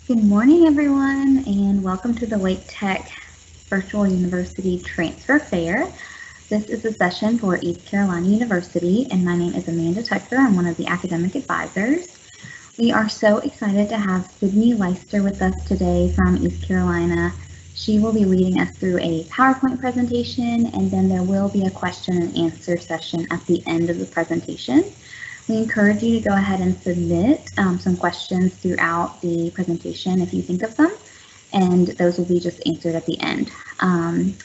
Good morning, everyone, and welcome to the Wake Tech Virtual University Transfer Fair. This is a session for East Carolina University, and my name is Amanda Tucker. I'm one of the academic advisors. We are so excited to have Sydney Leister with us today from East Carolina. She will be leading us through a PowerPoint presentation, and then there will be a question and answer session at the end of the presentation. We encourage you to go ahead and submit some questions throughout the presentation if you think of them, and those will be just answered at the end.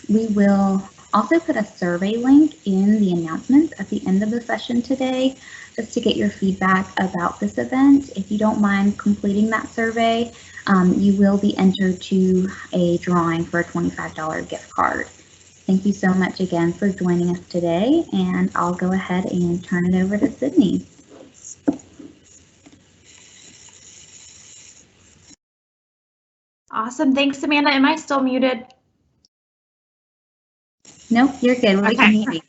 We will also put a survey link in the announcements at the end of the session today, just to get your feedback about this event. If you don't mind completing that survey, you will be entered to a drawing for a $25 gift card. Thank you so much again for joining us today, and I'll go ahead and turn it over to Sydney. Awesome. Thanks, Amanda. Am I still muted? Nope, you're good. We can hear you.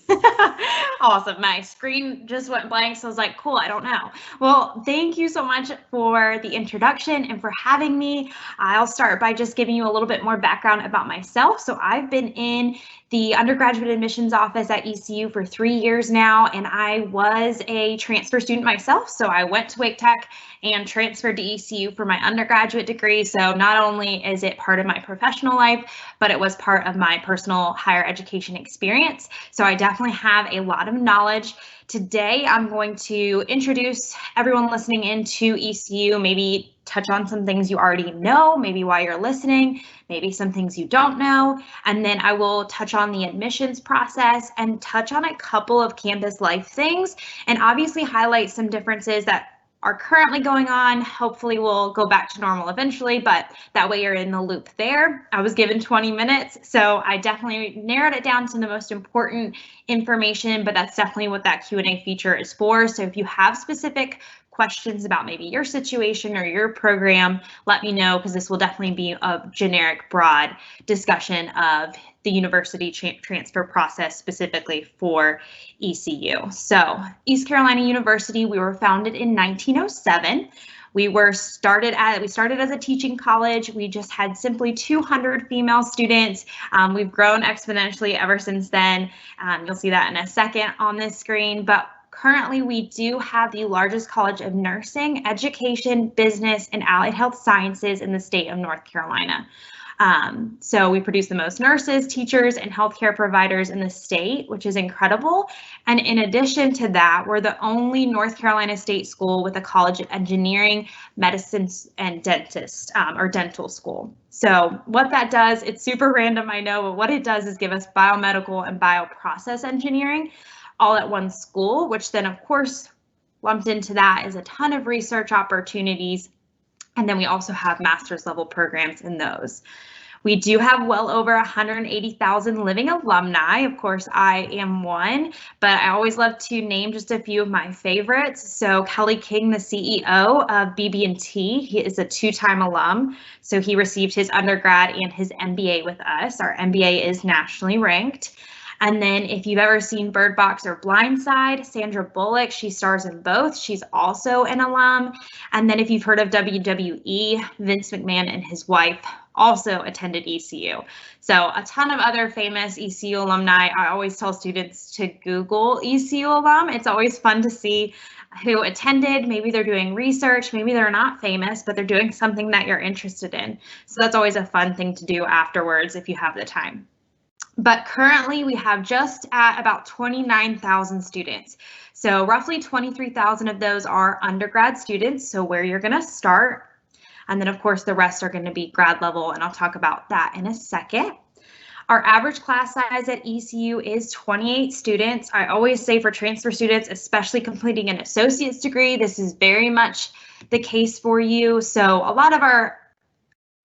Awesome. My screen just went blank, so I was like, cool, I don't know. Well, thank you so much for the introduction and for having me. I'll start by just giving you a little bit more background about myself. So I've been in the undergraduate admissions office at ECU for 3 years now, and I was a transfer student myself. So I went to Wake Tech and transferred to ECU for my undergraduate degree. So not only is it part of my professional life, but it was part of my personal higher education experience. So I definitely have a lot of knowledge. Today, I'm going to introduce everyone listening into ECU, maybe touch on some things you already know, maybe why you're listening, maybe some things you don't know, and then I will touch on the admissions process and touch on a couple of campus life things, and obviously highlight some differences that are currently going on. Hopefully we'll go back to normal eventually, but that way you're in the loop there. I was given 20 minutes, so I definitely narrowed it down to the most important information, but that's definitely what that Q&A feature is for. So if you have specific questions about maybe your situation or your program, let me know, because this will definitely be a generic, broad discussion of the university transfer process specifically for ECU. So East Carolina University, we were founded in 1907. We started as a teaching college. We just had simply 200 female students. We've grown exponentially ever since then. You'll see that in a second on this screen, but currently, we do have the largest college of nursing, education, business, and allied health sciences in the state of North Carolina. So we produce the most nurses, teachers, and healthcare providers in the state, which is incredible. And in addition to that, we're the only North Carolina state school with a college of engineering, medicine, and dentist or dental school. So what that does, it's super random, I know, but what it does is give us biomedical and bioprocess engineering all at one school, which then of course lumped into that is a ton of research opportunities. And then we also have master's level programs in those. We do have well over 180,000 living alumni. Of course, I am one, but I always love to name just a few of my favorites. So Kelly King, the CEO of BB&T, he is a 2-time alum. So he received his undergrad and his MBA with us. Our MBA is nationally ranked. And then if you've ever seen Bird Box or Blindside, Sandra Bullock, she stars in both. She's also an alum. And then if you've heard of WWE, Vince McMahon and his wife also attended ECU. So a ton of other famous ECU alumni. I always tell students to Google ECU alum. It's always fun to see who attended. Maybe they're doing research, maybe they're not famous, but they're doing something that you're interested in. So that's always a fun thing to do afterwards if you have the time. But currently we have just at about 29,000 students. So roughly 23,000 of those are undergrad students, so where you're going to start. And then of course the rest are going to be grad level, and I'll talk about that in a second. Our average class size at ECU is 28 students. I always say for transfer students, especially completing an associate's degree, this is very much the case for you. So a lot of our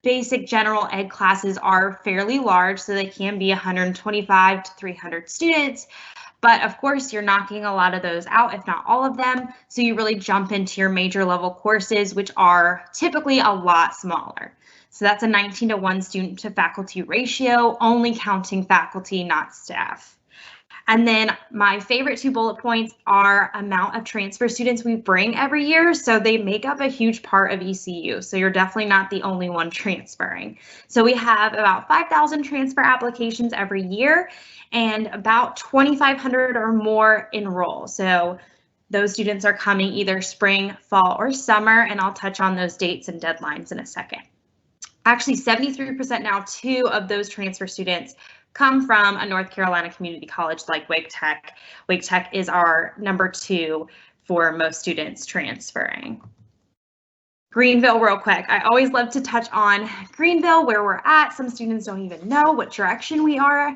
basic general ed classes are fairly large, so they can be 125 to 300 students. But of course, you're knocking a lot of those out, if not all of them. So you really jump into your major level courses, which are typically a lot smaller. So that's a 19-to-1 student to faculty ratio, only counting faculty, not staff. And then my favorite 2 bullet points are amount of transfer students we bring every year. So they make up a huge part of ECU. So you're definitely not the only one transferring. So we have about 5,000 transfer applications every year and about 2,500 or more enroll. So those students are coming either spring, fall, or summer, and I'll touch on those dates and deadlines in a second. Actually, 73% now, 2 of those transfer students come from a North Carolina community college like Wake Tech. Wake Tech is our number 2 for most students transferring. Greenville real quick. I always love to touch on Greenville, where we're at. Some students don't even know what direction we are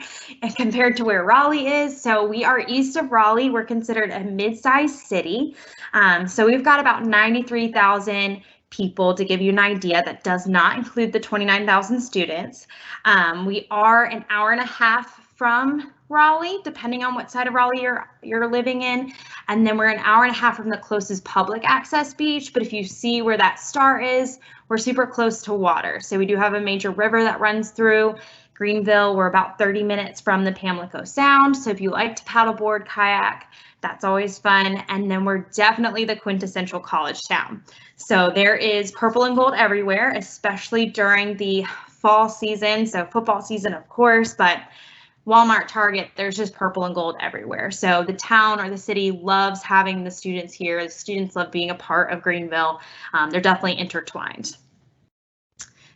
compared to where Raleigh is. So we are east of Raleigh. We're considered a mid-sized city. So we've got about 93,000 people. To give you an idea, that does not include the 29,000 students. We are an hour and a half from Raleigh, depending on what side of Raleigh you're living in. And then we're an hour and a half from the closest public access beach. But if you see where that star is, we're super close to water. So we do have a major river that runs through Greenville. We're about 30 minutes from the Pamlico Sound. So if you like to paddleboard, kayak, that's always fun. And then we're definitely the quintessential college town. So there is purple and gold everywhere, especially during the fall season. So football season, of course, but Walmart, Target, there's just purple and gold everywhere. So the town or the city loves having the students here. The students love being a part of Greenville. They're definitely intertwined.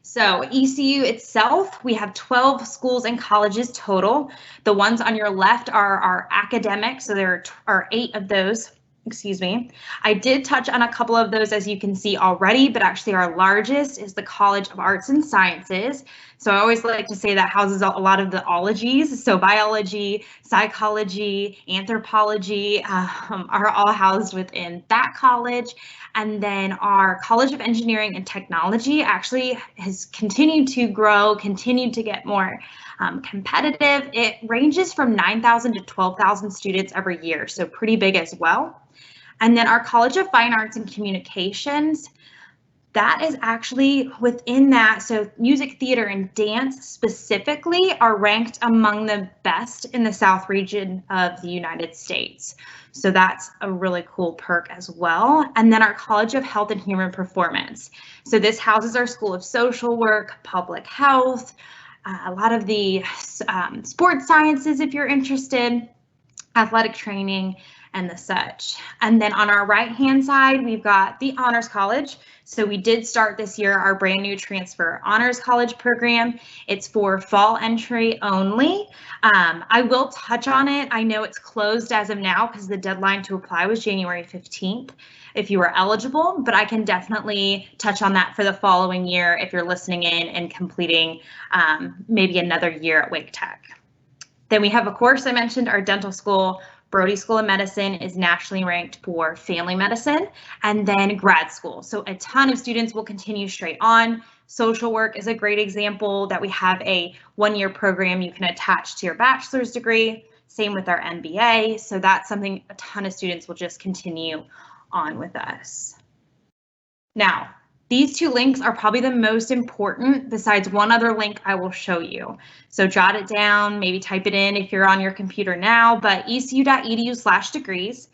So ECU itself, we have 12 schools and colleges total. The ones on your left are our academic, so there are 8 of those. Excuse me. I did touch on a couple of those, as you can see already, but actually our largest is the College of Arts and Sciences. So I always like to say that houses a lot of the ologies. So biology, psychology, anthropology are all housed within that college. And then our College of Engineering and Technology actually has continued to grow, continued to get more competitive. It ranges from 9,000 to 12,000 students every year, so pretty big as well. And then our College of Fine Arts and Communications, that is actually within that. So music, theater, and dance specifically are ranked among the best in the South region of the United States. So that's a really cool perk as well. And then our College of Health and Human Performance. So this houses our School of Social Work, Public Health, a lot of the sports sciences if you're interested, athletic training, and the such. And then on our right hand side, we've got the Honors College. So we did start this year our brand new transfer Honors College program. It's for fall entry only. I will touch on it. I know it's closed as of now because the deadline to apply was January 15th if you are eligible, but I can definitely touch on that for the following year if you're listening in and completing maybe another year at Wake Tech. Then we have, of course, I mentioned our dental school. Brody School of Medicine is nationally ranked for family medicine, and then grad school. So a ton of students will continue straight on. Social work is a great example that we have a 1-year program you can attach to your bachelor's degree. Same with our MBA. So that's something a ton of students will just continue on with us. Now, these 2 links are probably the most important besides one other link I will show you. So jot it down, maybe type it in if you're on your computer now, but ecu.edu/degrees.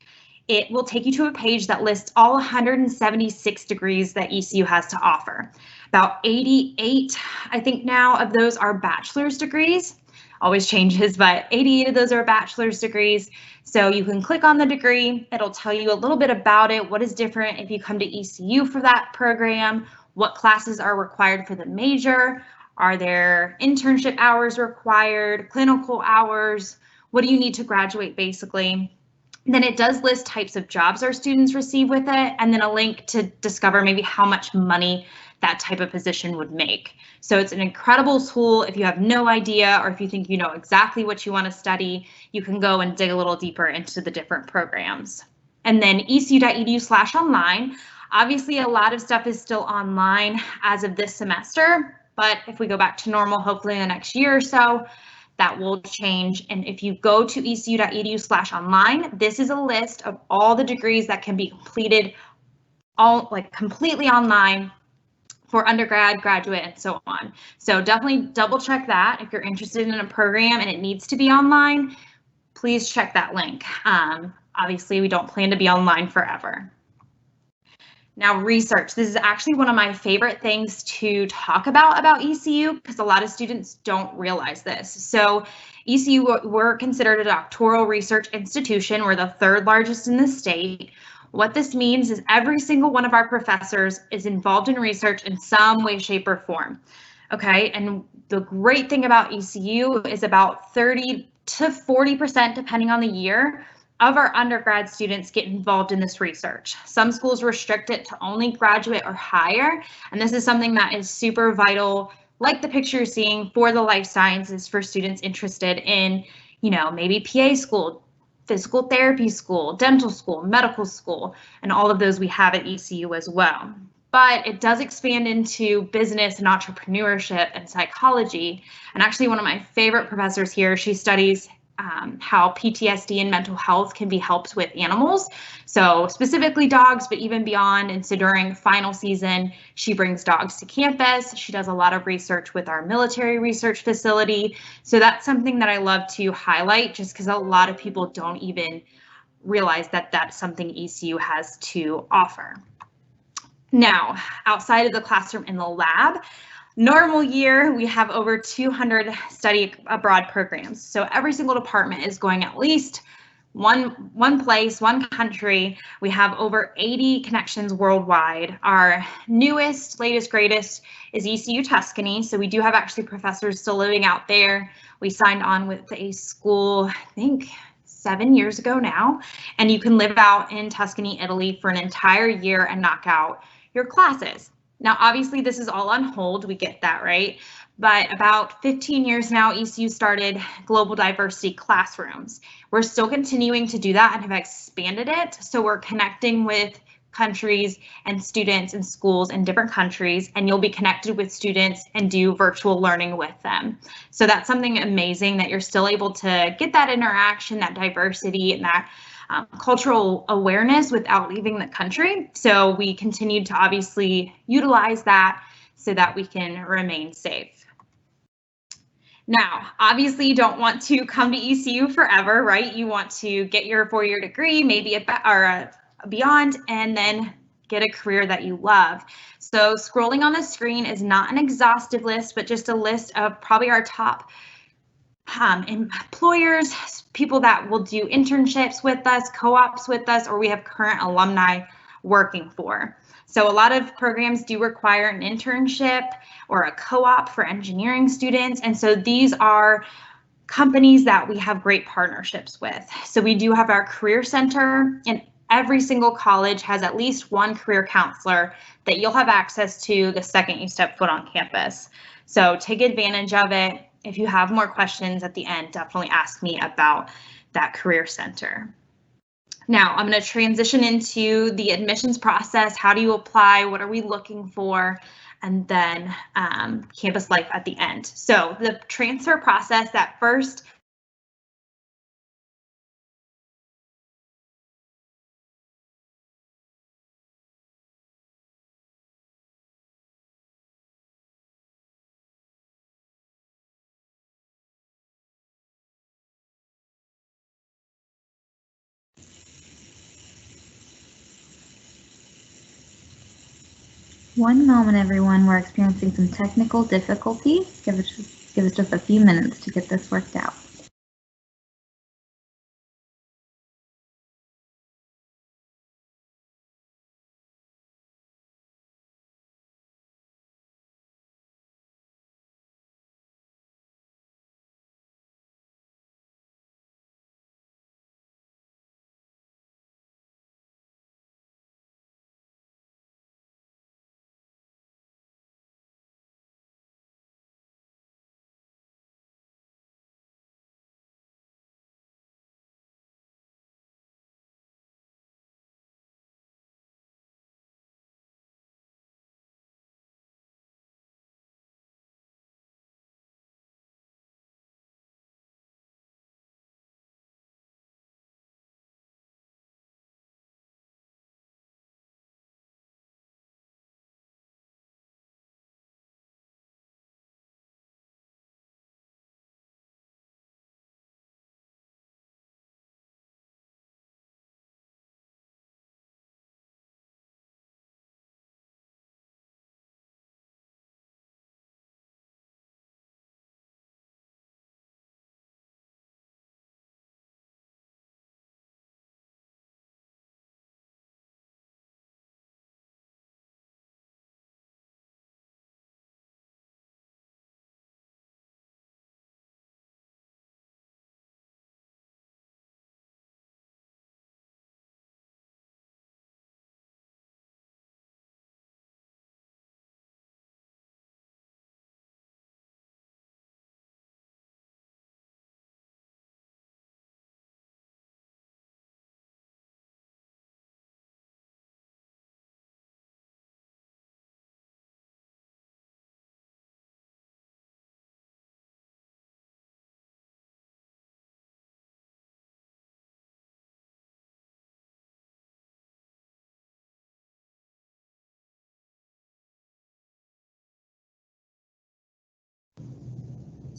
It will take you to a page that lists all 176 degrees that ECU has to offer. About 88, I think now, of those are bachelor's degrees. Always changes, but 88 of those are bachelor's degrees. So you can click on the degree. It'll tell you a little bit about it, what is different if you come to ECU for that program, what classes are required for the major, are there internship hours required, clinical hours, what do you need to graduate basically. Then it does list types of jobs our students receive with it, and then a link to discover maybe how much money that type of position would make. So it's an incredible tool. If you have no idea, or if you think you know exactly what you want to study, you can go and dig a little deeper into the different programs. And then ecu.edu/online. Obviously, a lot of stuff is still online as of this semester, but if we go back to normal, hopefully in the next year or so, that will change. And if you go to ecu.edu/online, this is a list of all the degrees that can be completed completely online for undergrad, graduate, and so on. So definitely double check that if you're interested in a program and it needs to be online. please check that link. Obviously, we don't plan to be online forever. Now, research. This is actually one of my favorite things to talk about ECU because a lot of students don't realize this. So ECU, we're considered a doctoral research institution. We're the 3rd largest in the state. What this means is every single one of our professors is involved in research in some way, shape, or form. Okay, and the great thing about ECU is about 30 to 40%, depending on the year, of our undergrad students get involved in this research. Some schools restrict it to only graduate or higher, and this is something that is super vital, like the picture you're seeing, for the life sciences for students interested in, maybe PA school, physical therapy school, dental school, medical school, and all of those we have at ECU as well. But it does expand into business and entrepreneurship and psychology. And actually, one of my favorite professors here, she studies how PTSD and mental health can be helped with animals. So specifically dogs, but even beyond. And so during final season, she brings dogs to campus. She does a lot of research with our military research facility. So that's something that I love to highlight just because a lot of people don't even realize that that's something ECU has to offer. Now, outside of the classroom and the lab, normal year, we have over 200 study abroad programs. So every single department is going at least one place, one country. We have over 80 connections worldwide. Our newest, latest, greatest is ECU Tuscany. So we do have actually professors still living out there. We signed on with a school, I think 7 years ago now, and you can live out in Tuscany, Italy for an entire year and knock out your classes. Now, obviously, this is all on hold. We get that, right? But about 15 years now, ECU started global diversity classrooms. We're still continuing to do that and have expanded it. So we're connecting with countries and students and schools in different countries, and you'll be connected with students and do virtual learning with them. So that's something amazing that you're still able to get that interaction, that diversity, and that cultural awareness without leaving the country. So we continue to obviously utilize that so that we can remain safe. Now, obviously, you don't want to come to ECU forever, right? You want to get your 4-year degree, maybe beyond, and then get a career that you love. So scrolling on the screen is not an exhaustive list, but just a list of probably our top employers, people that will do internships with us, co-ops with us, or we have current alumni working for. So a lot of programs do require an internship or a co-op for engineering students. And so these are companies that we have great partnerships with. So we do have our career center, and every single college has at least one career counselor that you'll have access to the second you step foot on campus. So take advantage of it. If you have more questions at the end, definitely ask me about that career center. Now I'm going to transition into the admissions process. How do you apply? What are we looking for? And then campus life at the end. So the transfer process, that first One moment, everyone. We're experiencing some technical difficulties. Give us just a few minutes to get this worked out.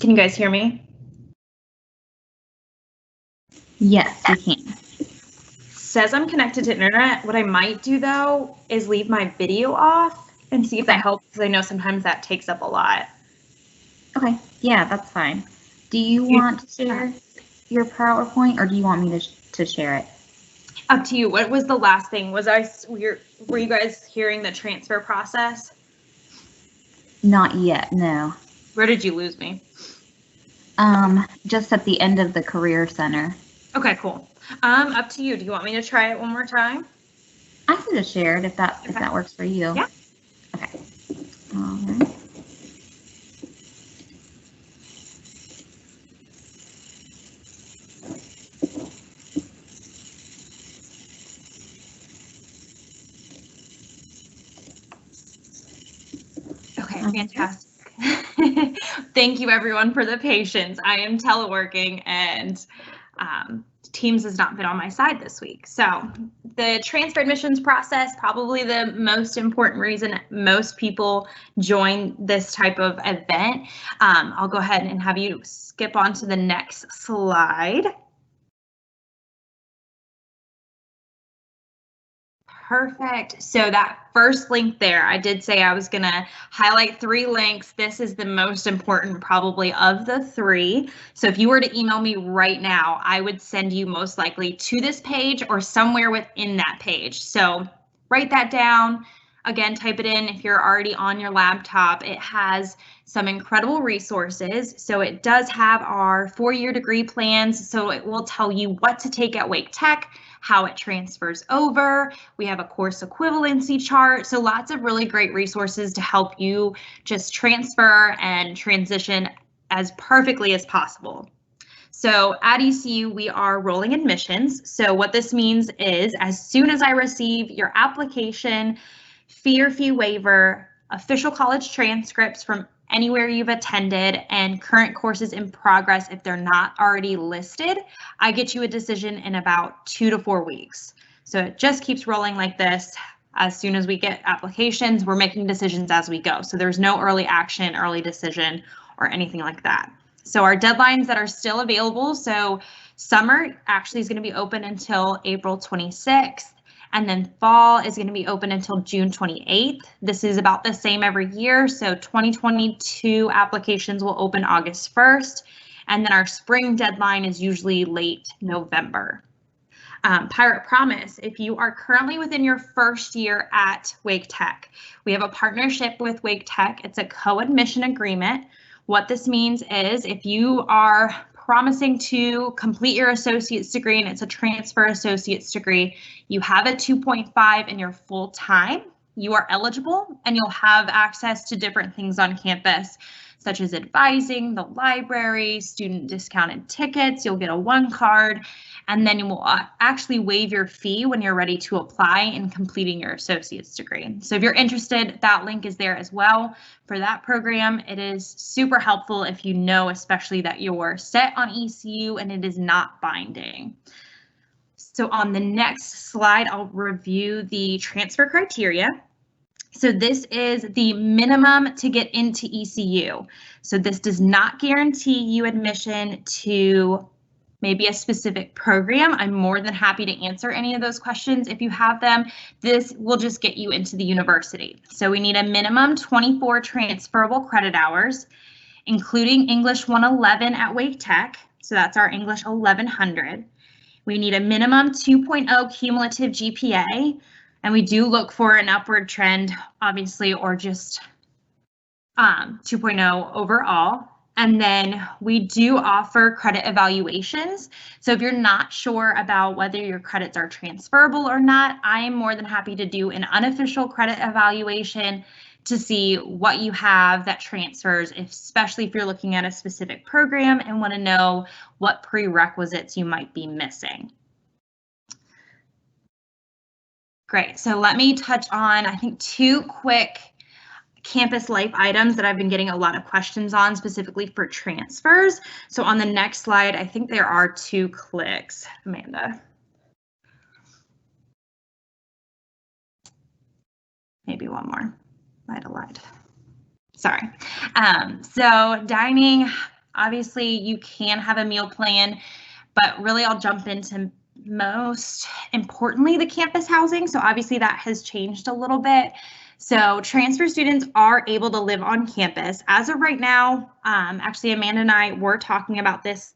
Can you guys hear me? Yes, we can. Says I'm connected to internet. What I might do though is leave my video off and see if that helps, because I know sometimes that takes up a lot. Okay, yeah, that's fine. Do you want to share your PowerPoint, or do you want me to share it? Up to you. What was the last thing? Were you guys hearing the transfer process? Not yet, no. Where did you lose me? Just at the end of the Career Center. Okay, cool. Up to you. Do you want me to try it one more time? I can just share it if that works for you. Yeah. Okay. All right. Okay, fantastic. Thank you everyone for the patience. I am teleworking and Teams has not been on my side this week. So the transfer admissions process, probably the most important reason most people join this type of event. I'll go ahead and have you skip on to the next slide. Perfect. So that first link there, I did say I was going to highlight 3 links. This is the most important probably of the 3. So if you were to email me right now, I would send you most likely to this page or somewhere within that page. So write that down. Again, type it in if you're already on your laptop. It has some incredible resources. So it does have our 4-year degree plans. So it will tell you what to take at Wake Tech, how it transfers over. We have a course equivalency chart. So lots of really great resources to help you just transfer and transition as perfectly as possible. So at ECU, we are rolling admissions. So what this means is as soon as I receive your application, fee waiver, official college transcripts from anywhere you've attended, and current courses in progress if they're not already listed, I get you a decision in about 2 to 4 weeks. So it just keeps rolling like this. As soon as we get applications, we're making decisions as we go. So there's no early action, early decision, or anything like that. So our deadlines that are still available, so summer actually is going to be open until April 26th. And then fall is going to be open until June 28th. This is about the same every year. So 2022 applications will open August 1st. And then our spring deadline is usually late November. Pirate Promise, if you are currently within your first year at Wake Tech, we have a partnership with Wake Tech. It's a co-admission agreement. What this means is if you are promising to complete your associate's degree and it's a transfer associate's degree, you have a 2.5 in your full time, you are eligible and you'll have access to different things on campus, such as advising, the library, student discounted tickets, you'll get a 1 card, and then you will actually waive your fee when you're ready to apply and completing your associate's degree. So if you're interested, that link is there as well for that program. It is super helpful if you know, especially that you're set on ECU and it is not binding. So on the next slide, I'll review the transfer criteria. So this is the minimum to get into ECU. So this does not guarantee you admission to maybe a specific program. I'm more than happy to answer any of those questions if you have them. This will just get you into the university. So we need a minimum 24 transferable credit hours, including English 111 at Wake Tech. So that's our English 1100. We need a minimum 2.0 cumulative GPA, and we do look for an upward trend, obviously, or just 2.0 overall. And then we do offer credit evaluations. So if you're not sure about whether your credits are transferable or not, I am more than happy to do an unofficial credit evaluation to see what you have that transfers, especially if you're looking at a specific program and want to know what prerequisites you might be missing. Great, so let me touch on, I think, 2 quick campus life items that I've been getting a lot of questions on specifically for transfers. So on the next slide, I think there are 2 clicks, Amanda. Maybe one more, might have lied. Sorry. So dining, Obviously, you can have a meal plan, but really I'll jump into most importantly the campus housing. So obviously that has changed a little bit. So transfer students are able to live on campus. As of right now, actually Amanda and I were talking about this.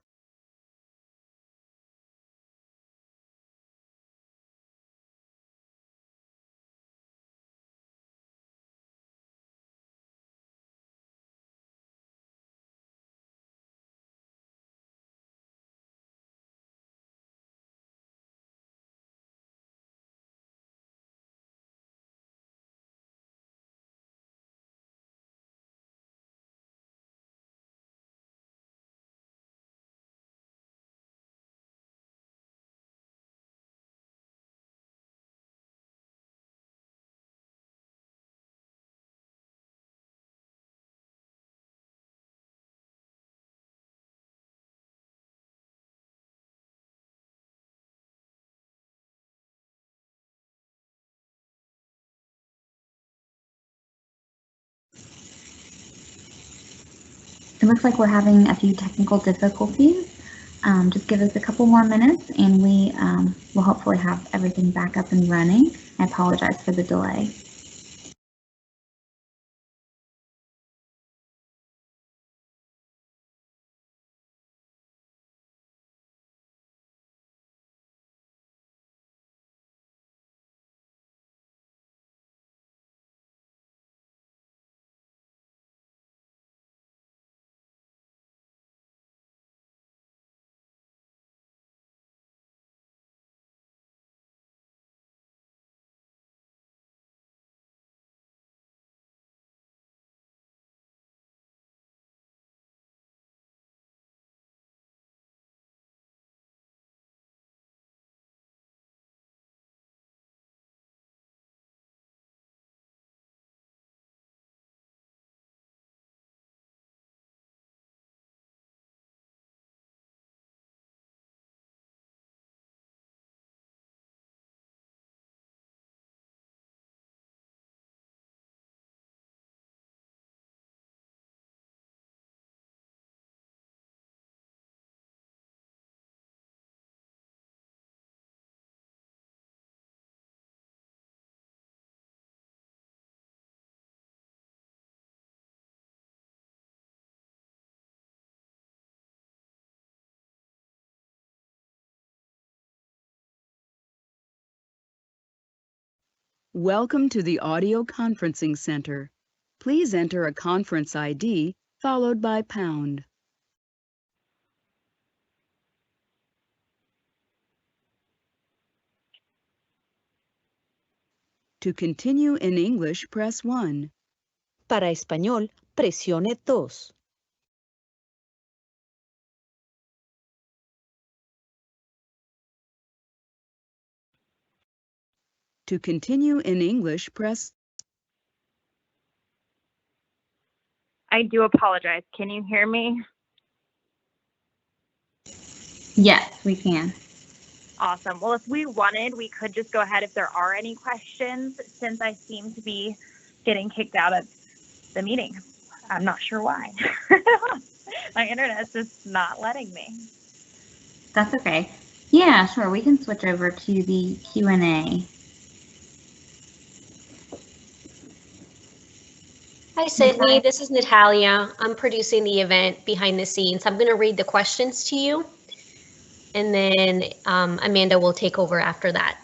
It looks like we're having a few technical difficulties. Just give us a couple more minutes and we will hopefully have everything back up and running. I apologize for the delay. Welcome to the audio conferencing center. Please enter a conference ID followed by pound. To continue in English, press 1. Para español, presione 2. To continue in English, press. I do apologize. Can you hear me? Yes, we can. Awesome. Well, if we wanted, we could just go ahead if there are any questions, since I seem to be getting kicked out of the meeting. I'm not sure why. My internet's just not letting me. That's okay. Yeah, sure. We can switch over to the Q&A. Hi, Sydney. This is Natalia. I'm producing the event behind the scenes. I'm going to read the questions to you, and then Amanda will take over after that.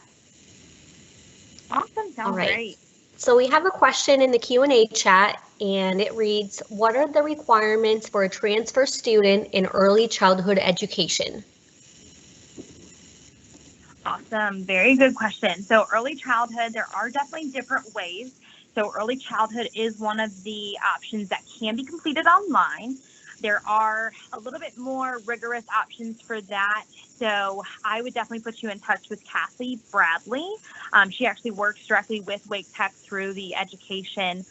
Awesome. Sounds great. So we have a question in the Q&A chat, and it reads, what are the requirements for a transfer student in early childhood education? Awesome. Very good question. So early childhood, there are definitely different ways. So early childhood is one of the options that can be completed online. There are a little bit more rigorous options for that. So I would definitely put you in touch with Kathy Bradley. She actually works directly with Wake Tech through the education,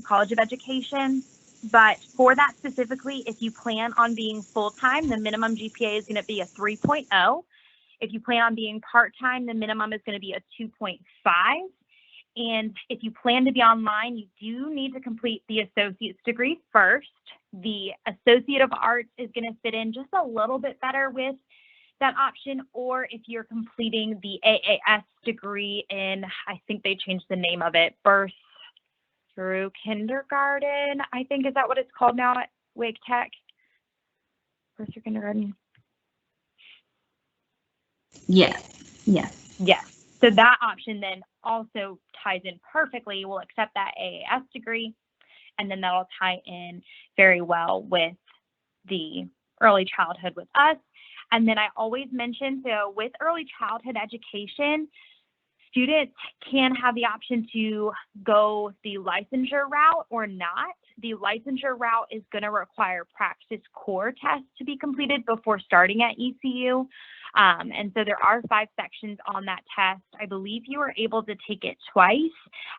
College of Education. But for that specifically, if you plan on being full-time, the minimum GPA is going to be a 3.0. If you plan on being part-time, the minimum is going to be a 2.5. And if you plan to be online, you do need to complete the associate's degree first. The Associate of Arts is going to fit in just a little bit better with that option, or if you're completing the AAS degree in, I think they changed the name of it, birth through kindergarten, I think, is that what it's called now at Wake Tech? Birth through kindergarten? Yes, yes. Yes. So that option then also ties in perfectly. We'll accept that AAS degree, and then that'll tie in very well with the early childhood with us. And then I always mention, so with early childhood education, students can have the option to go the licensure route or not. The licensure route is going to require practice core tests to be completed before starting at ECU. And so there are 5 sections on that test. I believe you were able to take it twice,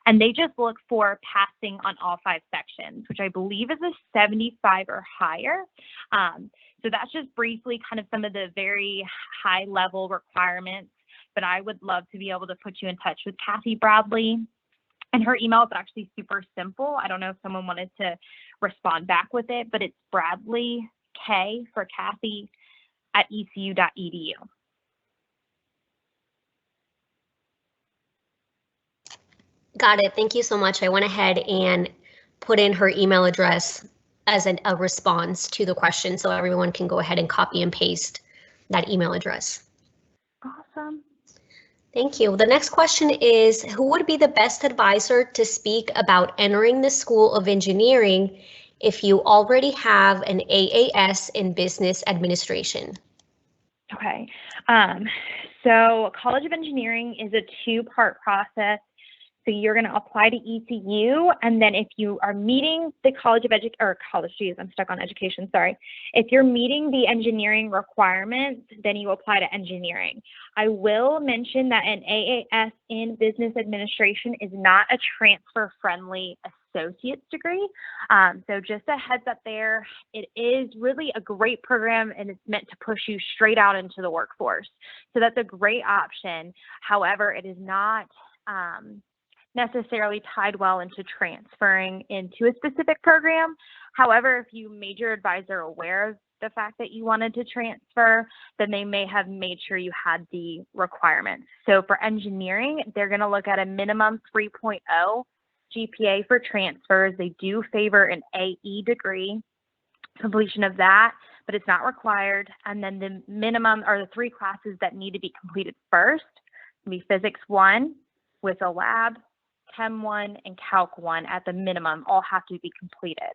and they just look for passing on all 5 sections, which I believe is a 75 or higher. So that's just briefly kind of some of the very high level requirements, but I would love to be able to put you in touch with Kathy Bradley. And her email is actually super simple. I don't know if someone wanted to respond back with it, but it's Bradley K for Kathy at ecu.edu. Got it. Thank you so much. I went ahead and put in her email address as a response to the question, so everyone can go ahead and copy and paste that email address. Awesome. Thank you. The next question is, who would be the best advisor to speak about entering the School of Engineering if you already have an AAS in Business Administration? Okay. So College of Engineering is a 2-part process. So you're going to apply to ECU, and then if you are meeting the If you're meeting the engineering requirements, then you apply to engineering. I will mention that an AAS in Business Administration is not a transfer-friendly associate's degree. So just a heads up there, it is really a great program, and it's meant to push you straight out into the workforce. So that's a great option. However, it is not necessarily tied well into transferring into a specific program. However, if you made your advisor aware of the fact that you wanted to transfer, then they may have made sure you had the requirements. So for engineering, they're going to look at a minimum 3.0 GPA for transfers. They do favor an AE degree completion of that, but it's not required. And then the minimum are the 3 classes that need to be completed first. It'll be Physics 1 with a lab, Chem 1, and Calc 1 at the minimum all have to be completed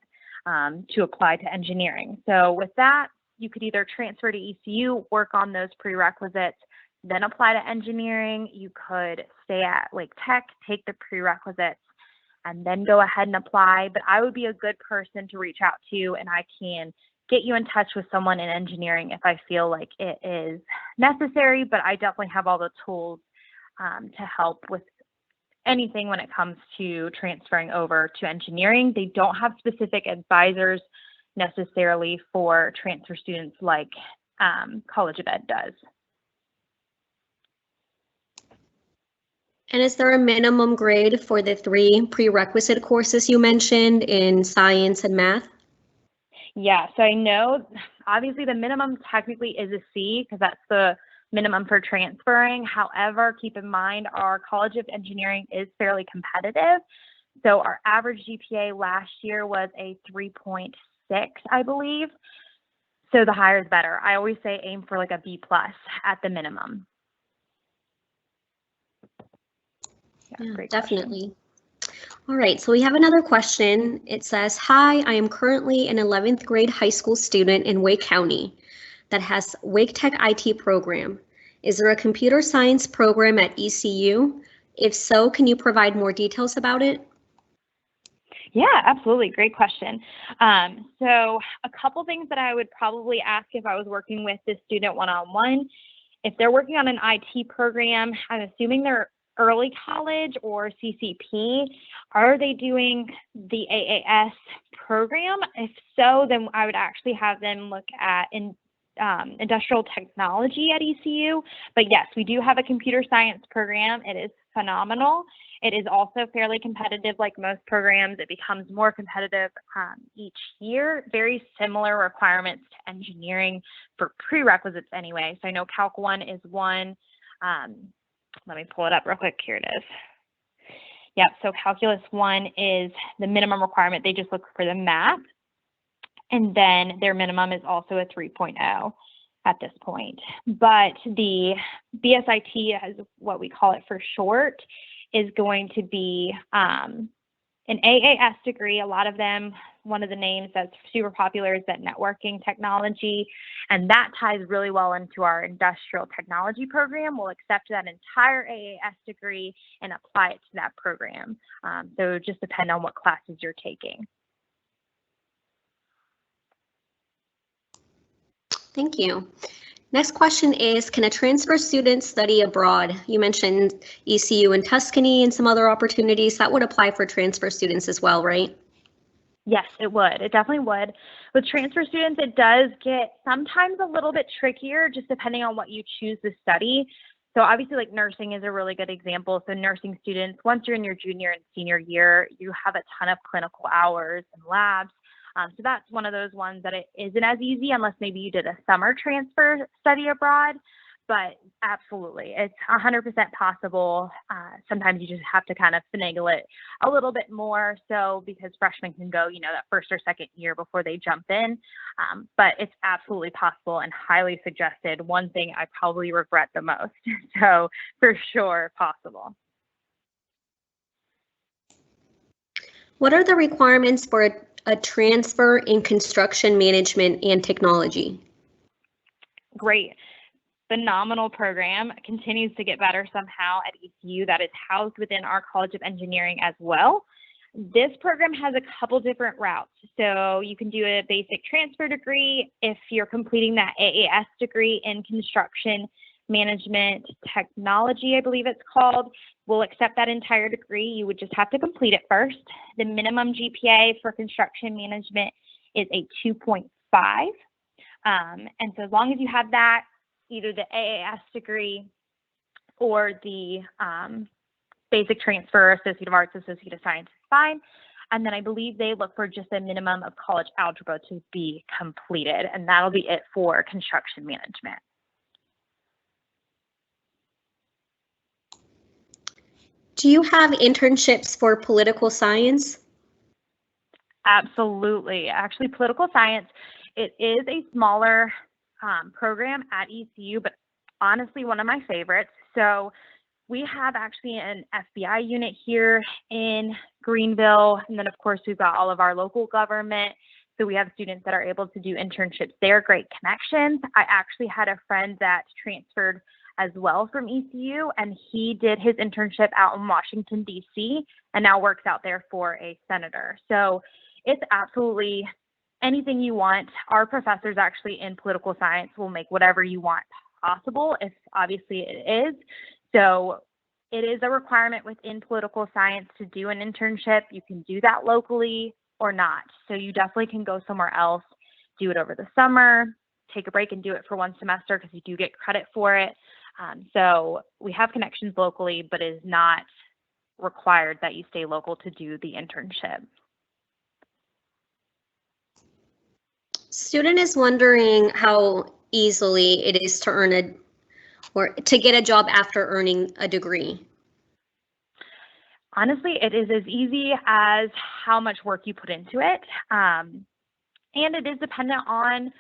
to apply to engineering. So with that, you could either transfer to ECU, work on those prerequisites, then apply to engineering. You could stay at Wake Tech, take the prerequisites, and then go ahead and apply. But I would be a good person to reach out to, and I can get you in touch with someone in engineering if I feel like it is necessary. But I definitely have all the tools to help with anything when it comes to transferring over to engineering. They don't have specific advisors necessarily for transfer students like College of Ed does. And is there a minimum grade for the 3 prerequisite courses you mentioned in science and math? Yeah, so I know obviously the minimum technically is a C because that's the minimum for transferring. However, keep in mind our College of Engineering is fairly competitive. So our average GPA last year was a 3.6, I believe. So the higher is better. I always say aim for like a B+ at the minimum. Yeah, great definitely. All right, so we have another question. It says, hi, I am currently an 11th grade high school student in Wake County that has Wake Tech IT program. Is there a computer science program at ECU? If so, can you provide more details about it? Yeah, absolutely. Great question. So a couple things that I would probably ask if I was working with this student one-on-one. If they're working on an IT program, I'm assuming they're early college or CCP. Are they doing the AAS program? If so, then I would actually have them look at industrial technology at ECU. But yes, we do have a computer science program. It is phenomenal. It is also fairly competitive like most programs. It becomes more competitive each year. Very similar requirements to engineering for prerequisites anyway. So I know Calc 1 is one. Let me pull it up real quick. Here it is. Yep, so Calculus 1 is the minimum requirement. They just look for the math. And then their minimum is also a 3.0 at this point. But the BSIT, as what we call it for short, is going to be an AAS degree. A lot of them, one of the names that's super popular is that networking technology, and that ties really well into our industrial technology program. We'll accept that entire AAS degree and apply it to that program. So it just depends on what classes you're taking. Thank you. Next question is, can a transfer student study abroad? You mentioned ECU in Tuscany and some other opportunities. That would apply for transfer students as well, right? Yes, it would. It definitely would. With transfer students, it does get sometimes a little bit trickier just depending on what you choose to study. So obviously, like nursing is a really good example. So nursing students, once you're in your junior and senior year, you have a ton of clinical hours and labs. So that's one of those ones that it isn't as easy unless maybe you did a summer transfer study abroad. But absolutely, it's 100% possible. Sometimes you just have to kind of finagle it a little bit more. So because freshmen can go, that first or second year before they jump in. But it's absolutely possible and highly suggested. One thing I probably regret the most. So for sure, possible. What are the requirements for a transfer in construction management and technology? Great. Phenomenal program, continues to get better somehow at ECU, that is housed within our College of Engineering as well. This program has a couple different routes. So you can do a basic transfer degree if you're completing that AAS degree in construction management technology, I believe it's called. We'll accept that entire degree. You would just have to complete it first. The minimum GPA for construction management is a 2.5. And so as long as you have that, either the AAS degree or the basic transfer, Associate of Arts, Associate of Science is fine. And then I believe they look for just a minimum of college algebra to be completed, and that'll be it for construction management. Do you have internships for political science? Absolutely. Actually, political science, it is a smaller program at ECU, but honestly, one of my favorites. So we have actually an FBI unit here in Greenville. And then of course, we've got all of our local government. So we have students that are able to do internships there, great connections. I actually had a friend that transferred as well from ECU, and he did his internship out in Washington, D.C., and now works out there for a senator. So it's absolutely anything you want. Our professors actually in political science will make whatever you want possible, if obviously it is. So it is a requirement within political science to do an internship. You can do that locally or not. So you definitely can go somewhere else, do it over the summer, take a break and do it for one semester because you do get credit for it. So we have connections locally, but it is not required that you stay local to do the internship. Student is wondering how easily it is to earn or to get a job after earning a degree. Honestly, it is as easy as how much work you put into it. And it is dependent on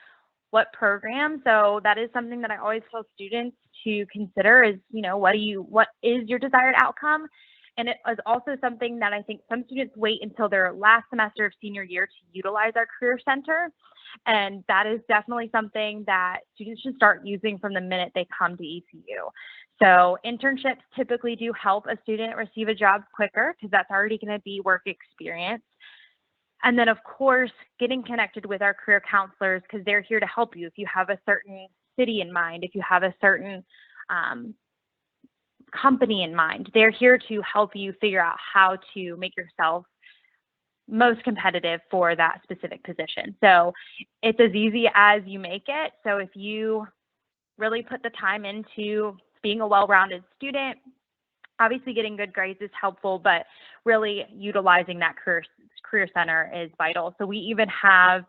what program. So that is something that I always tell students to consider is, what is your desired outcome? And it is also something that I think some students wait until their last semester of senior year to utilize our Career Center. And that is definitely something that students should start using from the minute they come to ECU. So internships typically do help a student receive a job quicker because that's already going to be work experience. And then, of course, getting connected with our career counselors because they're here to help you. If you have a certain city in mind, if you have a certain company in mind, they're here to help you figure out how to make yourself most competitive for that specific position. So it's as easy as you make it. So if you really put the time into being a well-rounded student, obviously getting good grades is helpful, but really utilizing that career center is vital. So we even have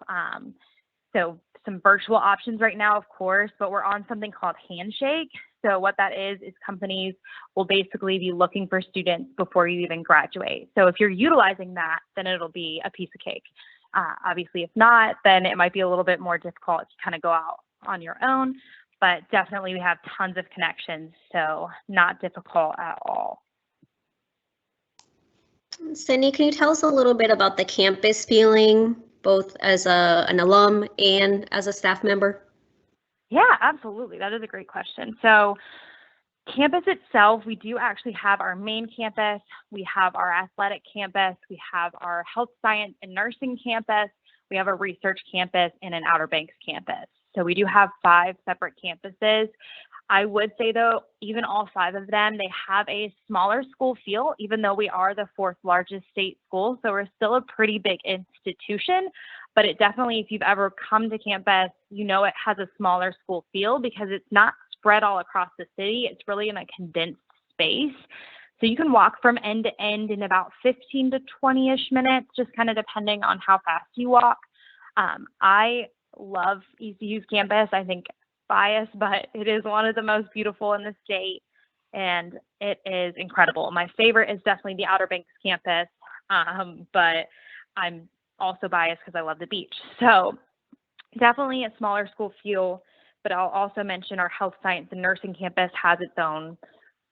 some virtual options right now, of course, but we're on something called Handshake. So what that is companies will basically be looking for students before you even graduate. So if you're utilizing that, then it'll be a piece of cake. Obviously, if not, then it might be a little bit more difficult to kind of go out on your own, but definitely we have tons of connections, so not difficult at all. Cindy, can you tell us a little bit about the campus feeling, both as an alum and as a staff member? Yeah, absolutely. That is a great question. So campus itself, we do actually have our main campus, we have our athletic campus, we have our health science and nursing campus, we have a research campus, and an Outer Banks campus. So we do have 5 separate campuses. I would say though, even all 5 of them, they have a smaller school feel, even though we are the 4th largest state school. So we're still a pretty big institution, but it definitely, if you've ever come to campus, you know it has a smaller school feel because it's not spread all across the city. It's really in a condensed space. So you can walk from end to end in about 15 to 20-ish minutes, just kind of depending on how fast you walk. I love ECU's campus. I think biased, but it is one of the most beautiful in the state, and it is incredible. My favorite is definitely the Outer Banks campus, but I'm also biased because I love the beach. So definitely a smaller school feel, but I'll also mention our health science and nursing campus has its own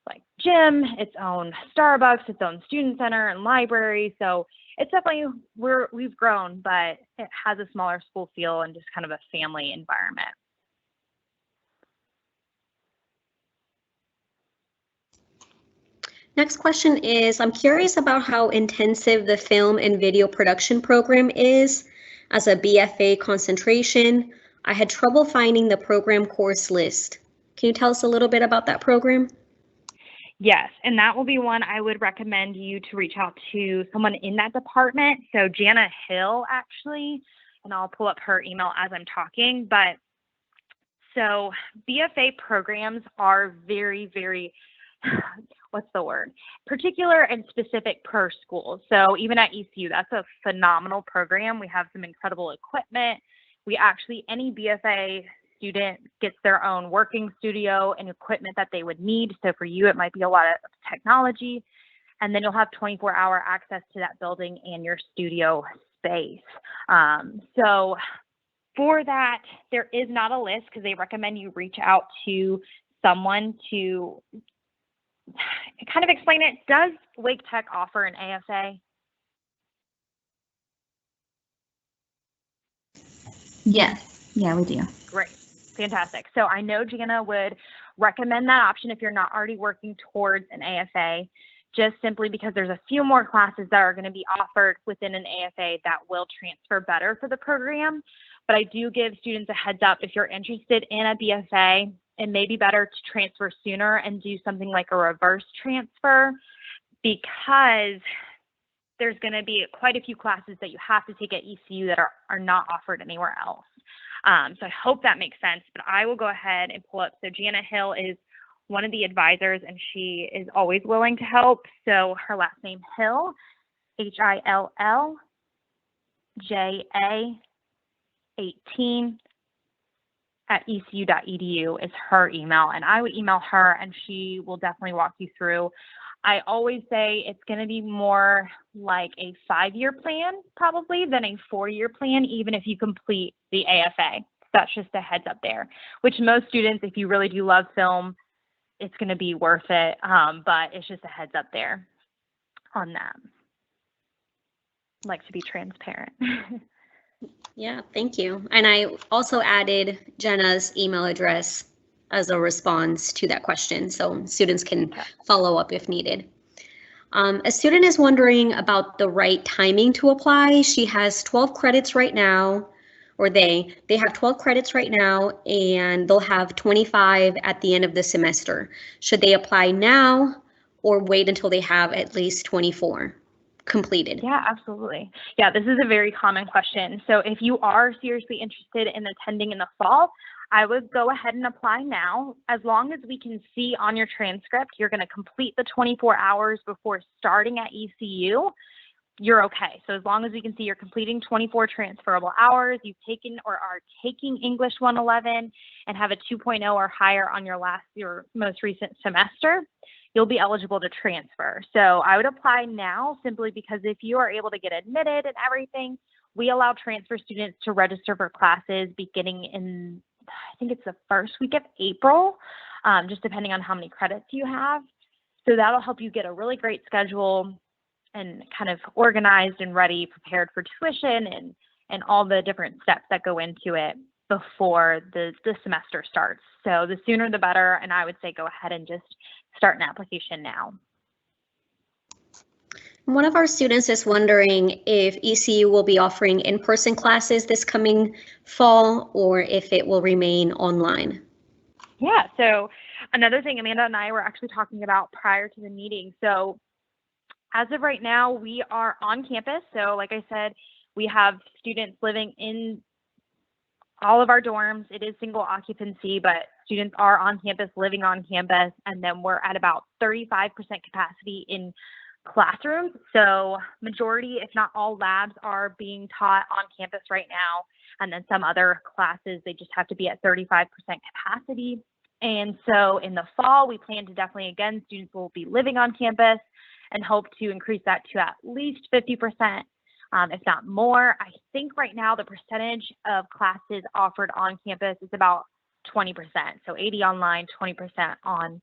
like gym, its own Starbucks, its own student center and library. So it's definitely, we've grown, but it has a smaller school feel and just kind of a family environment. Next question is, I'm curious about how intensive the film and video production program is as a BFA concentration. I had trouble finding the program course list. Can you tell us a little bit about that program? Yes, and that will be one I would recommend you to reach out to someone in that department. So Jana Hill, actually, and I'll pull up her email as I'm talking. But so BFA programs are very, very, what's the word? Particular and specific per school. So even at ECU, that's a phenomenal program. We have some incredible equipment. We actually, any BFA student gets their own working studio and equipment that they would need. So for you, it might be a lot of technology, and then you'll have 24-hour access to that building and your studio space. So for that, there is not a list because they recommend you reach out to someone to kind of explain it. Does Wake Tech offer an ASA? Yes, yeah, we do. Great. Fantastic. So I know Jana would recommend that option if you're not already working towards an ASA, just simply because there's a few more classes that are going to be offered within an ASA that will transfer better for the program. But I do give students a heads up, if you're interested in a BFA, it may be better to transfer sooner and do something like a reverse transfer, because there's going to be quite a few classes that you have to take at ECU that are not offered anywhere else. So I hope that makes sense, but I will go ahead and pull up. So Jana Hill is one of the advisors, and she is always willing to help. So her last name, Hill, HILLJA18 at ecu.edu is her email, and I would email her and she will definitely walk you through. I always say it's going to be more like a 5-year plan probably than a 4-year plan, even if you complete the AFA. That's just a heads up there, which most students, if you really do love film, it's going to be worth it. But it's just a heads up there on that. I like to be transparent. Yeah, thank you. And I also added Jenna's email address as a response to that question, so students can follow up if needed. A student is wondering about the right timing to apply. She has 12 credits right now, or they have 12 credits right now, and they'll have 25 at the end of the semester. Should they apply now or wait until they have at least 24 completed? Yeah, absolutely. Yeah, this is a very common question. So if you are seriously interested in attending in the fall, I would go ahead and apply now. As long as we can see on your transcript, you're going to complete the 24 hours before starting at ECU, you're okay. So as long as we can see you're completing 24 transferable hours, you've taken or are taking English 111 and have a 2.0 or higher on your most recent semester, you'll be eligible to transfer. So I would apply now simply because if you are able to get admitted and everything, we allow transfer students to register for classes beginning in, I think it's the first week of April, just depending on how many credits you have. So that'll help you get a really great schedule and kind of organized and ready, prepared for tuition and all the different steps that go into it before the semester starts. So the sooner the better, and I would say go ahead and just start an application now. One of our students is wondering if ECU will be offering in-person classes this coming fall or if it will remain online. Yeah, so another thing Amanda and I were actually talking about prior to the meeting. So as of right now, we are on campus. So like I said, we have students living in all of our dorms. It is single occupancy, but students are on campus, living on campus. And then we're at about 35% capacity in classrooms. So majority, if not all labs are being taught on campus right now. And then some other classes, they just have to be at 35% capacity. And so in the fall, we plan to definitely, again, students will be living on campus and hope to increase that to at least 50%, if not more. I think right now the percentage of classes offered on campus is about 20%. So 80 online, 20% on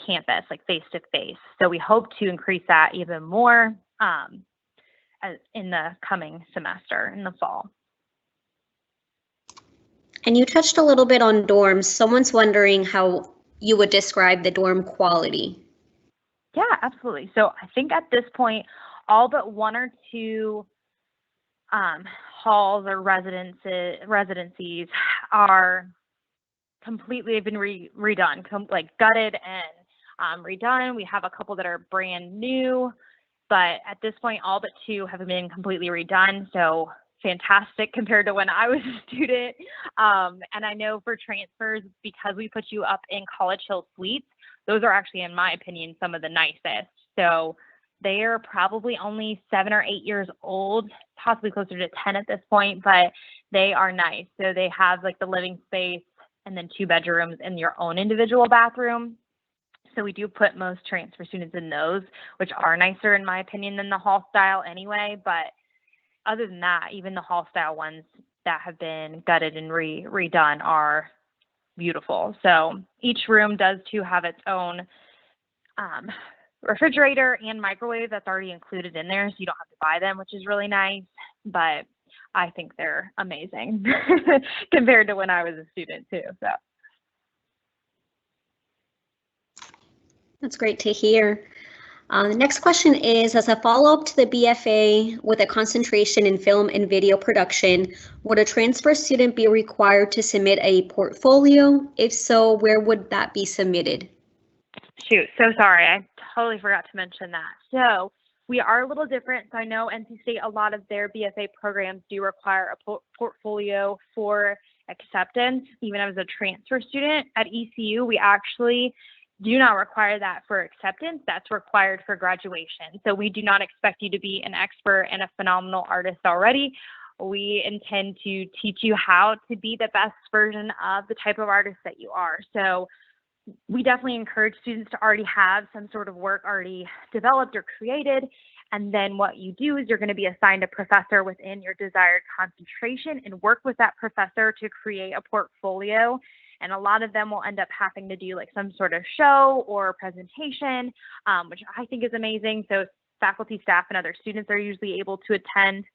campus, like face-to-face. So we hope to increase that even more in the coming semester, in the fall. And you touched a little bit on dorms. Someone's wondering how you would describe the dorm quality. Yeah, absolutely. So I think at this point, all but one or two halls or residencies are completely have been redone, like gutted and redone. We have a couple that are brand new, but at this point, all but two have been completely redone. So fantastic compared to when I was a student. And I know for transfers, because we put you up in College Hill Suites, those are actually, in my opinion, some of the nicest. So they are probably only 7 or 8 years old, possibly closer to 10 at this point, but they are nice. So they have like the living space and then 2 bedrooms and your own individual bathroom. So we do put most transfer students in those, which are nicer in my opinion than the hall style anyway. But other than that, even the hall style ones that have been gutted and redone are beautiful. So each room does too have its own refrigerator and microwave that's already included in there, so you don't have to buy them, which is really nice. But I think they're amazing compared to when I was a student too. So that's great to hear. The next question is, as a follow-up to the BFA with a concentration in film and video production, would a transfer student be required to submit a portfolio? If so, where would that be submitted? Shoot, so sorry. I totally forgot to mention that. So we are a little different. So I know NC State, a lot of their BFA programs do require a portfolio for acceptance. Even as a transfer student at ECU, we actually do not require that for acceptance. That's required for graduation. So we do not expect you to be an expert and a phenomenal artist already. We intend to teach you how to be the best version of the type of artist that you are. So we definitely encourage students to already have some sort of work already developed or created. And then what you do is you're going to be assigned a professor within your desired concentration and work with that professor to create a portfolio. And a lot of them will end up having to do like some sort of show or presentation, which I think is amazing. So faculty, staff, and other students are usually able to attend.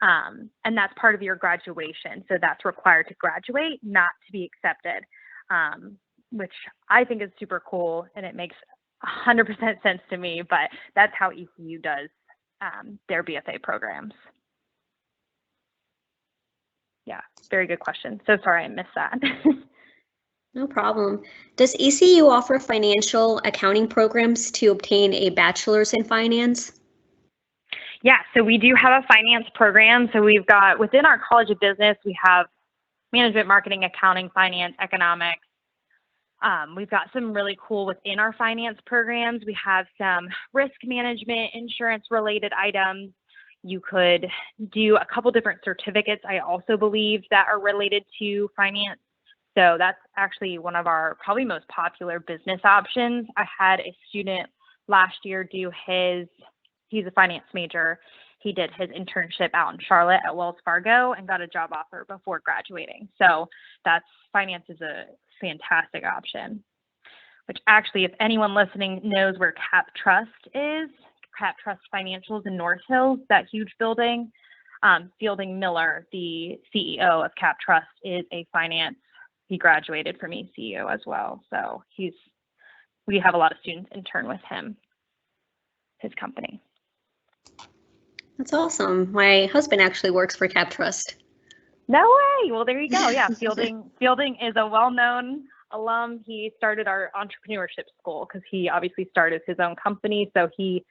And that's part of your graduation. So that's required to graduate, not to be accepted, which I think is super cool. And it makes 100% sense to me, but that's how ECU does their BFA programs. Yeah, very good question. So sorry I missed that. No problem. Does ECU offer financial accounting programs to obtain a bachelor's in finance? Yeah, so we do have a finance program. So we've got, within our College of Business, we have management, marketing, accounting, finance, economics. We've got some really cool within our finance programs. We have some risk management, insurance related items. You could do a couple different certificates, I also believe, that are related to finance. So that's actually one of our probably most popular business options. I had a student last year do he's a finance major. He did his internship out in Charlotte at Wells Fargo and got a job offer before graduating. So finance is a fantastic option, which actually, if anyone listening knows where Cap Trust is, Cap Trust Financials in North Hills, that huge building, Fielding Miller, the CEO of Cap Trust, is a finance. He graduated from ECU as well. So we have a lot of students intern with him, his company. That's awesome. My husband actually works for Cap Trust. No way. Well, there you go. Yeah, Fielding is a well-known alum. He started our entrepreneurship school because he obviously started his own company. So he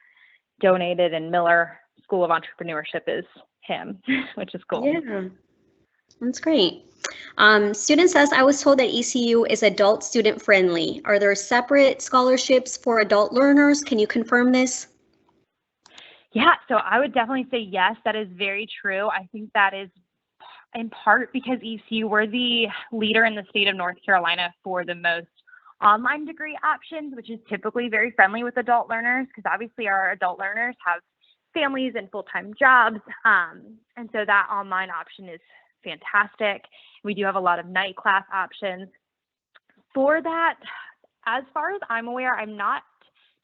donated, and Miller School of Entrepreneurship is him, which is cool. Yeah, that's great. Student says, I was told that ECU is adult student friendly. Are there separate scholarships for adult learners? Can you confirm this? Yeah, so I would definitely say yes, that is very true. I think that is in part because ECU, we're the leader in the state of North Carolina for the most online degree options, which is typically very friendly with adult learners, because obviously our adult learners have families and full-time jobs. And so that online option is fantastic. We do have a lot of night class options. For that, as far as I'm aware, I'm not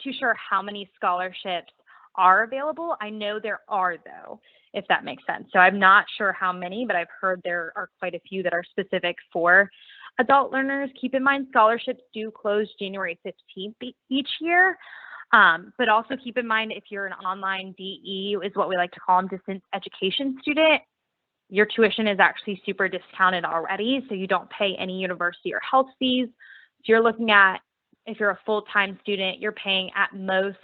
too sure how many scholarships are available. I know there are, though, if that makes sense. So I'm not sure how many, but I've heard there are quite a few that are specific for adult learners. Keep in mind, scholarships do close January 15th each year. But also keep in mind, if you're an online DE, is what we like to call them, distance education student, your tuition is actually super discounted already. So you don't pay any university or health fees. So you're looking at, if you're a full-time student, you're paying at most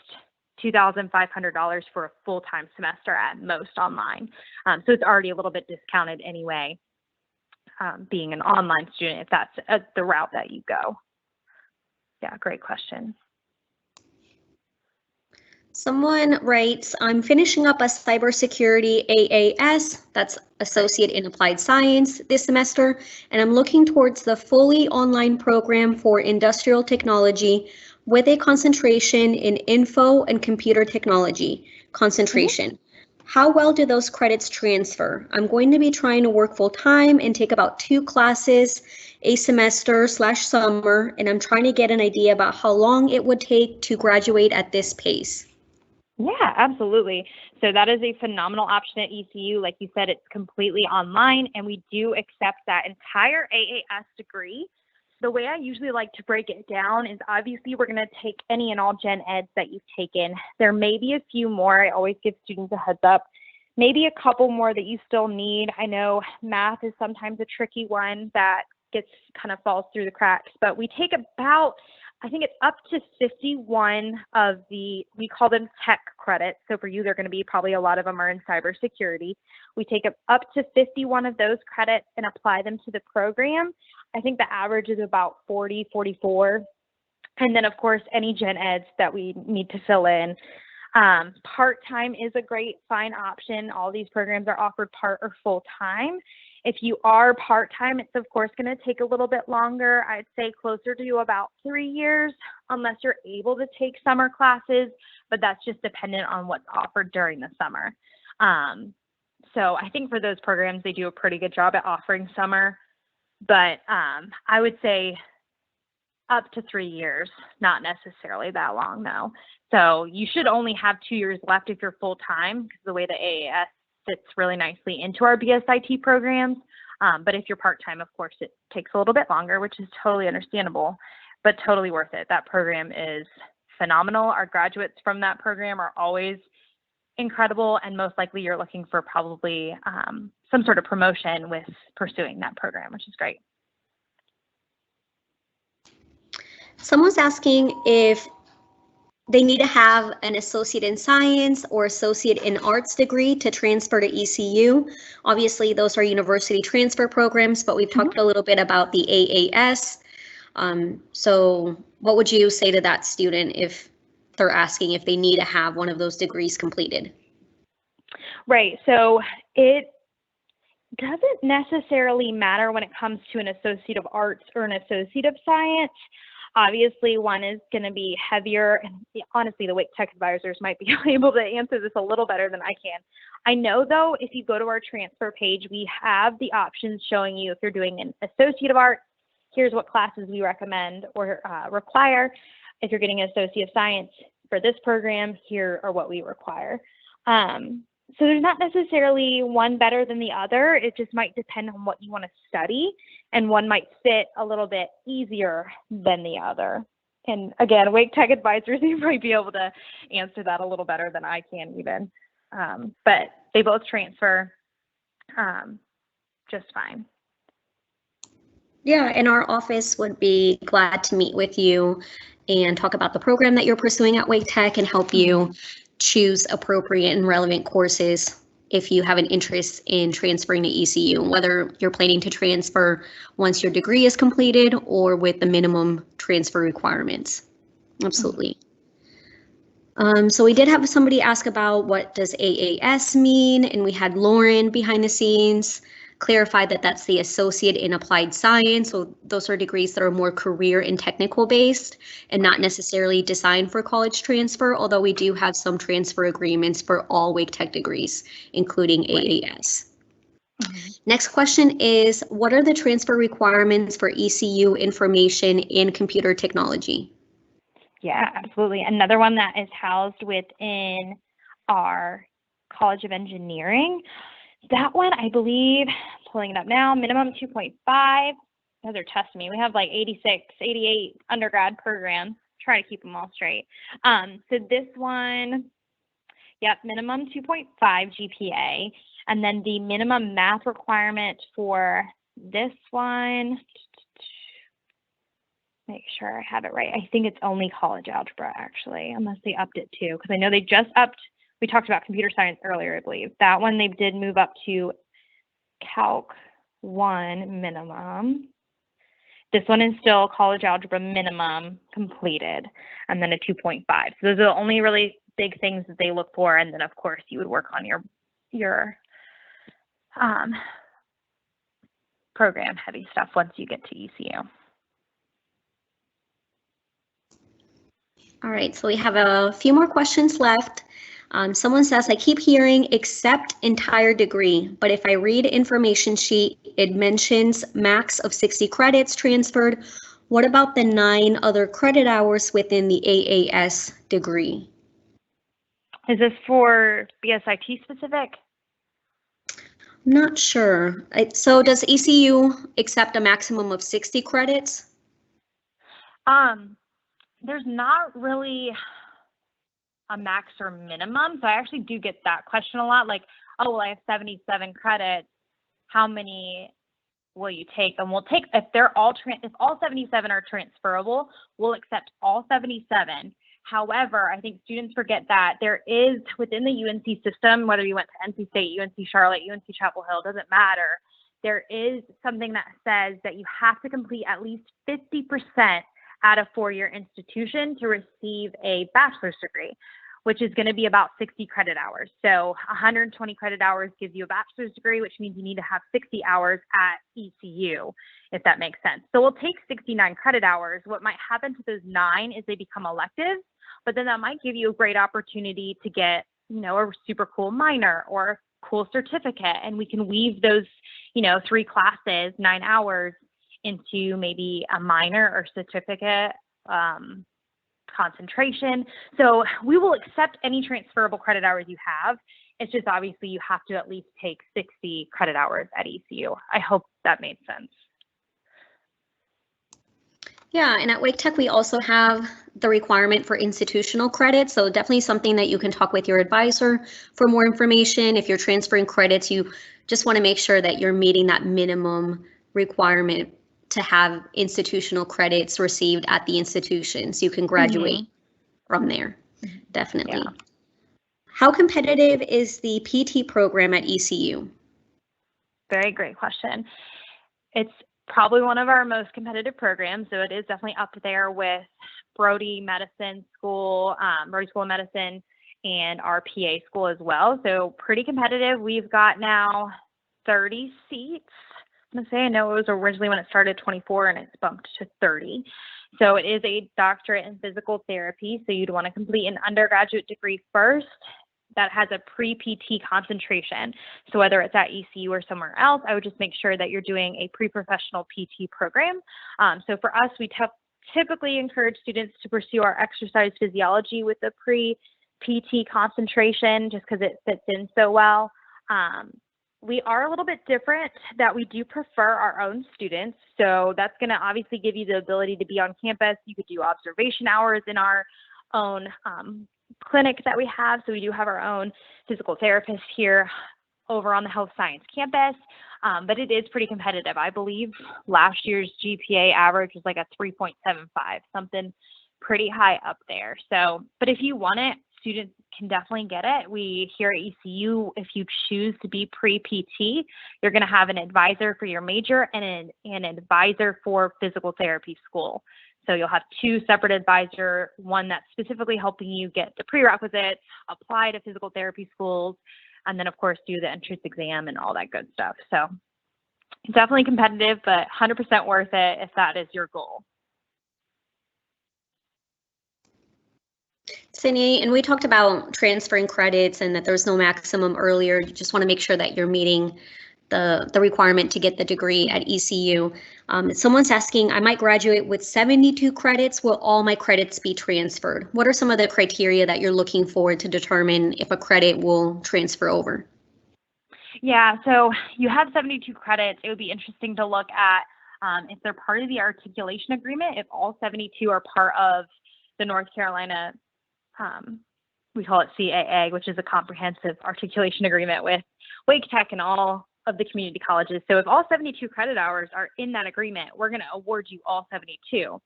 $2,500 for a full-time semester at most online. So it's already a little bit discounted anyway, being an online student, if that's the route that you go. Yeah, great question. Someone writes, I'm finishing up a cybersecurity AAS, that's Associate in Applied Science, this semester, and I'm looking towards the fully online program for industrial technology with a concentration in info and computer technology concentration. How well do those credits transfer? I'm going to be trying to work full time and take about 2 classes a semester/summer, and I'm trying to get an idea about how long it would take to graduate at this pace. Yeah, absolutely. So that is a phenomenal option at ECU. Like you said, it's completely online, and we do accept that entire AAS degree. The way I usually like to break it down is, obviously we're going to take any and all gen eds that you've taken. There may be a few more. I always give students a heads up. Maybe a couple more that you still need. I know math is sometimes a tricky one that kind of falls through the cracks, but we take about, I think it's up to 51 of we call them tech credits. So for you, they're going to be probably a lot of them are in cybersecurity. We take up to 51 of those credits and apply them to the program. I think the average is about 40, 44. And then, of course, any gen eds that we need to fill in. Part-time is a great, fine option. All these programs are offered part or full-time. If you are part-time, it's of course going to take a little bit longer. I'd say closer to about 3 years, unless you're able to take summer classes, but that's just dependent on what's offered during the summer. So I think for those programs, they do a pretty good job at offering summer, but I would say up to 3 years, not necessarily that long, no. So you should only have 2 years left if you're full-time, because the way the AAS fits really nicely into our BSIT programs. But if you're part-time, of course, it takes a little bit longer, which is totally understandable, but totally worth it. That program is phenomenal. Our graduates from that program are always incredible, and most likely you're looking for probably some sort of promotion with pursuing that program, which is great. Someone's asking if they need to have an associate in science or associate in arts degree to transfer to ECU. Obviously, those are university transfer programs, but we've talked a little bit about the AAS. So what would you say to that student if they're asking if they need to have one of those degrees completed? Right. So it doesn't necessarily matter when it comes to an associate of arts or an associate of science. Obviously, one is going to be heavier, and honestly, the Wake Tech advisors might be able to answer this a little better than I can. I know, though, if you go to our transfer page, we have the options showing you if you're doing an associate of arts, here's what classes we recommend or require. If you're getting an associate of science for this program, here are what we require. So there's not necessarily one better than the other. It just might depend on what you want to study, and one might fit a little bit easier than the other. And again, Wake Tech advisors, you might be able to answer that a little better than I can even. But they both transfer just fine. Yeah, and our office would be glad to meet with you and talk about the program that you're pursuing at Wake Tech and help you choose appropriate and relevant courses if you have an interest in transferring to ECU, whether you're planning to transfer once your degree is completed or with the minimum transfer requirements. Absolutely. So we did have somebody ask about what does AAS mean, and we had Lauren behind the scenes clarify that that's the Associate in Applied Science. So those are degrees that are more career and technical based and not necessarily designed for college transfer, although we do have some transfer agreements for all Wake Tech degrees, including AAS. Next question is, what are the transfer requirements for ECU information in computer technology? Yeah, absolutely. Another one that is housed within our College of Engineering. That one, I believe, pulling it up now, minimum 2.5. Those are testing me. We have like 86, 88 undergrad programs. Try to keep them all straight. So this one, yep, minimum 2.5 GPA. And then the minimum math requirement for this one, make sure I have it right. I think it's only college algebra, actually, unless they upped it too, because I know they just upped. We talked about computer science earlier, I believe. That one they did move up to Calc 1 minimum. This one is still college algebra minimum completed, and then a 2.5. So those are the only really big things that they look for. And then, of course, you would work on your program heavy stuff once you get to ECU. All right, so we have a few more questions left. Someone says, I keep hearing accept entire degree, but if I read information sheet, it mentions max of 60 credits transferred. What about the 9 other credit hours within the AAS degree? Is this for BSIT specific? I'm not sure. So does ECU accept a maximum of 60 credits? There's not really a max or minimum. So I actually do get that question a lot, like, oh, well, I have 77 credits. How many will you take? And we'll take, if all 77 are transferable, we'll accept all 77. However, I think students forget that there is within the UNC system, whether you went to NC State, UNC Charlotte, UNC Chapel Hill, doesn't matter. There is something that says that you have to complete at least 50% at a 4-year institution to receive a bachelor's degree, which is going to be about 60 credit hours. So 120 credit hours gives you a bachelor's degree, which means you need to have 60 hours at ECU, if that makes sense. So we'll take 69 credit hours. What might happen to those 9 is they become electives, but then that might give you a great opportunity to get, a super cool minor or a cool certificate. And we can weave those, 3 classes, 9 hours into maybe a minor or certificate concentration. So we will accept any transferable credit hours you have. It's just obviously you have to at least take 60 credit hours at ECU. I hope that made sense. Yeah, and at Wake Tech, we also have the requirement for institutional credit. So definitely something that you can talk with your advisor for more information. If you're transferring credits, you just want to make sure that you're meeting that minimum requirement to have institutional credits received at the institution so you can graduate. from there. Definitely. Yeah. How competitive is the PT program at ECU? Very great question. It's probably one of our most competitive programs, so it is definitely up there with Brody Medicine School, Brody School of Medicine, and our PA school as well. So pretty competitive. We've got now 30 seats. I'm gonna say, I know it was originally when it started 24 and it's bumped to 30. So it is a doctorate in physical therapy. So you'd want to complete an undergraduate degree first that has a pre-PT concentration. So whether it's at ECU or somewhere else, I would just make sure that you're doing a pre-professional PT program. So for us, we typically encourage students to pursue our exercise physiology with the pre-PT concentration just because it fits in so well. We are a little bit different that we do prefer our own students. So that's going to obviously give you the ability to be on campus. You could do observation hours in our own clinic that we have. So we do have our own physical therapist here over on the health science campus, but it is pretty competitive. I believe last year's GPA average was like a 3.75, something pretty high up there. So, but if you want it, students can definitely get it. We here at ECU, if you choose to be pre-PT, you're going to have an advisor for your major and an advisor for physical therapy school. So you'll have two separate advisors, one that's specifically helping you get the prerequisites, apply to physical therapy schools, and then of course do the entrance exam and all that good stuff. So definitely competitive, but 100% worth it if that is your goal. Sydney, and we talked about transferring credits and that there's no maximum earlier. You just want to make sure that you're meeting the requirement to get the degree at ECU. Someone's asking, I might graduate with 72 credits. Will all my credits be transferred? What are some of the criteria that you're looking for to determine if a credit will transfer over? Yeah, so you have 72 credits. It would be interesting to look at if they're part of the articulation agreement, if all 72 are part of the North Carolina, we call it CAA, which is a comprehensive articulation agreement with Wake Tech and all of the community colleges. So if all 72 credit hours are in that agreement, we're going to award you all 72.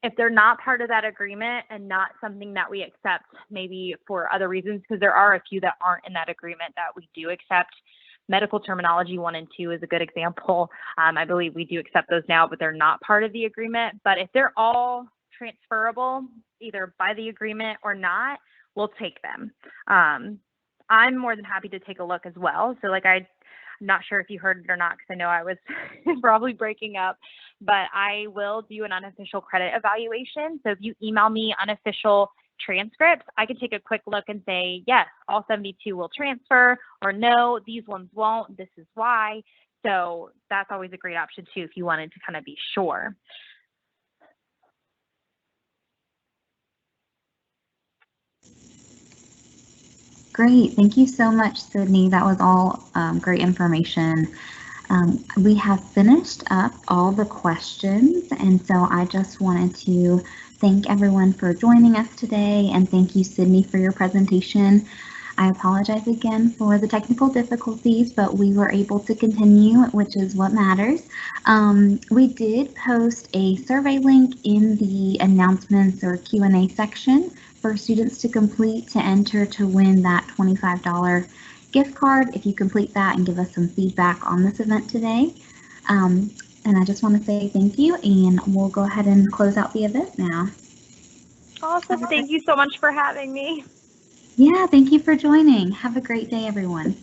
If they're not part of that agreement and not something that we accept, maybe for other reasons, because there are a few that aren't in that agreement that we do accept. Medical terminology 1 and 2 is a good example. I believe we do accept those now, but they're not part of the agreement. But if they're all transferable, either by the agreement or not, we'll take them. I'm more than happy to take a look as well. So like I'm not sure if you heard it or not, because I know I was probably breaking up, but I will do an unofficial credit evaluation. So if you email me unofficial transcripts, I can take a quick look and say, yes, all 72 will transfer, or no, these ones won't. This is why. So that's always a great option too, if you wanted to kind of be sure. Great. Thank you so much, Sydney. That was all great information. We have finished up all the questions, and so I just wanted to thank everyone for joining us today, and thank you, Sydney, for your presentation. I apologize again for the technical difficulties, but we were able to continue, which is what matters. We did post a survey link in the announcements or Q&A section for students to complete to enter to win that $25 gift card if you complete that and give us some feedback on this event today. And I just want to say thank you, and we'll go ahead and close out the event now. Awesome. Thank you so much for having me. Yeah, thank you for joining. Have a great day, everyone.